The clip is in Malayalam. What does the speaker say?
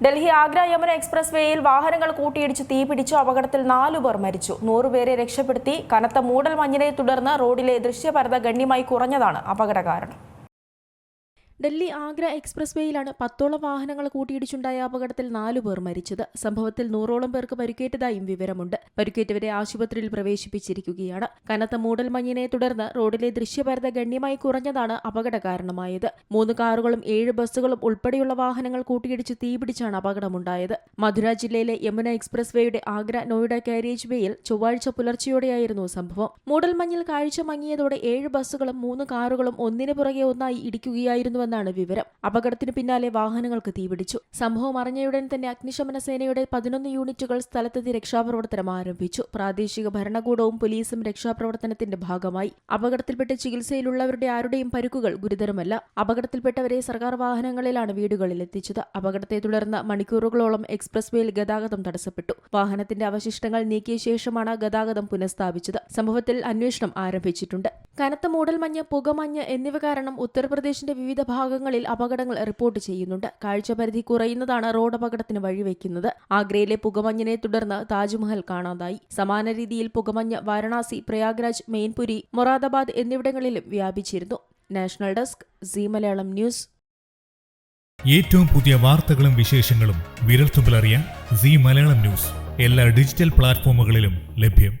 ഡൽഹി ആഗ്ര യമുന എക്സ്പ്രസ് വേയിൽ വാഹനങ്ങൾ കൂട്ടിയിടിച്ച് തീപിടിച്ചു. അപകടത്തിൽ 4 പേർ മരിച്ചു. 100 പേരെ രക്ഷപ്പെടുത്തി. കനത്ത മൂടൽമഞ്ഞിനെ തുടർന്ന് റോഡിലെ ദൃശ്യപരത ഗണ്യമായി കുറഞ്ഞതാണ് അപകട കാരണം. ഡൽഹി ആഗ്ര എക്സ്പ്രസ് വേയിലാണ് 10ഓളം വാഹനങ്ങൾ കൂട്ടിയിടിച്ചുണ്ടായ അപകടത്തിൽ 4 പേർ മരിച്ചത്. സംഭവത്തിൽ 100ഓളം പേർക്ക് പരിക്കേറ്റതായും വിവരമുണ്ട്. പരിക്കേറ്റവരെ ആശുപത്രിയിൽ പ്രവേശിപ്പിച്ചിരിക്കുകയാണ്. കനത്ത മൂടൽമഞ്ഞിനെ തുടർന്ന് റോഡിലെ ദൃശ്യപരത ഗണ്യമായി കുറഞ്ഞതാണ് അപകട കാരണമായത്. 3 കാറുകളും 7 ബസ്സുകളും ഉൾപ്പെടെയുള്ള വാഹനങ്ങൾ കൂട്ടിയിടിച്ച് തീപിടിച്ചാണ് അപകടമുണ്ടായത്. മധുര ജില്ലയിലെ യമുന എക്സ്പ്രസ് വേയുടെ ആഗ്ര നോയിഡ കാരേജ് വേയിൽ ചൊവ്വാഴ്ച പുലർച്ചെയോടെയായിരുന്നു സംഭവം. മൂടൽമഞ്ഞിൽ കാഴ്ച മങ്ങിയതോടെ 7 ബസ്സുകളും 3 കാറുകളും ഒന്നിനു പുറകെ ഒന്നായി ഇടിക്കുകയായിരുന്നു ാണ് വിവരം. അപകടത്തിനു പിന്നാലെ വാഹനങ്ങൾക്ക് തീപിടിച്ചു. സംഭവം അറിഞ്ഞയുടൻ തന്നെ അഗ്നിശമന സേനയുടെ 11 യൂണിറ്റുകൾ സ്ഥലത്തെത്തി രക്ഷാപ്രവർത്തനം ആരംഭിച്ചു. പ്രാദേശിക ഭരണകൂടവും പോലീസും രക്ഷാപ്രവർത്തനത്തിന്റെ ഭാഗമായി. അപകടത്തിൽപ്പെട്ട് ചികിത്സയിലുള്ളവരുടെ ആരുടെയും പരിക്കുകൾ ഗുരുതരമല്ല. അപകടത്തിൽപ്പെട്ടവരെ സർക്കാർ വാഹനങ്ങളിലാണ് വീടുകളിൽ എത്തിച്ചത്. അപകടത്തെ തുടർന്ന് മണിക്കൂറുകളോളം എക്സ്പ്രസ് വേയിൽ ഗതാഗതം തടസ്സപ്പെട്ടു. വാഹനത്തിന്റെ അവശിഷ്ടങ്ങൾ നീക്കിയ ശേഷമാണ് ഗതാഗതം പുനഃസ്ഥാപിച്ചത്. സംഭവത്തിൽ അന്വേഷണം ആരംഭിച്ചിട്ടുണ്ട്. കനത്ത മൂടൽമഞ്ഞ്, പുകമഞ്ഞ് എന്നിവ കാരണം ഉത്തർപ്രദേശിന്റെ വിവിധ ഭാഗങ്ങളിൽ അപകടങ്ങൾ റിപ്പോർട്ട് ചെയ്യുന്നുണ്ട്. കാഴ്ചപരിധി കുറയുന്നതാണ് റോഡ് അപകടത്തിന് വഴിവെക്കുന്നത്. ആഗ്രയിലെ പുകമഞ്ഞിനെ തുടർന്ന് താജ്മഹൽ കാണാതായി. സമാന രീതിയിൽ പുകമഞ്ഞ് വാരണാസി, പ്രയാഗ്രാജ്, മെയിൻപുരി, മൊറാദാബാദ് എന്നിവിടങ്ങളിലും വ്യാപിച്ചിരുന്നു. National desk, Zee Malayalam news. ഏറ്റവും പുതിയ വാർത്തകളും വിശേഷങ്ങളും വിരൽത്തുമ്പിലറിയാൻ സീ മലയാളം ന്യൂസ് എല്ലാ ഡിജിറ്റൽ പ്ലാറ്റ്ഫോമുകളിലും ലഭ്യം.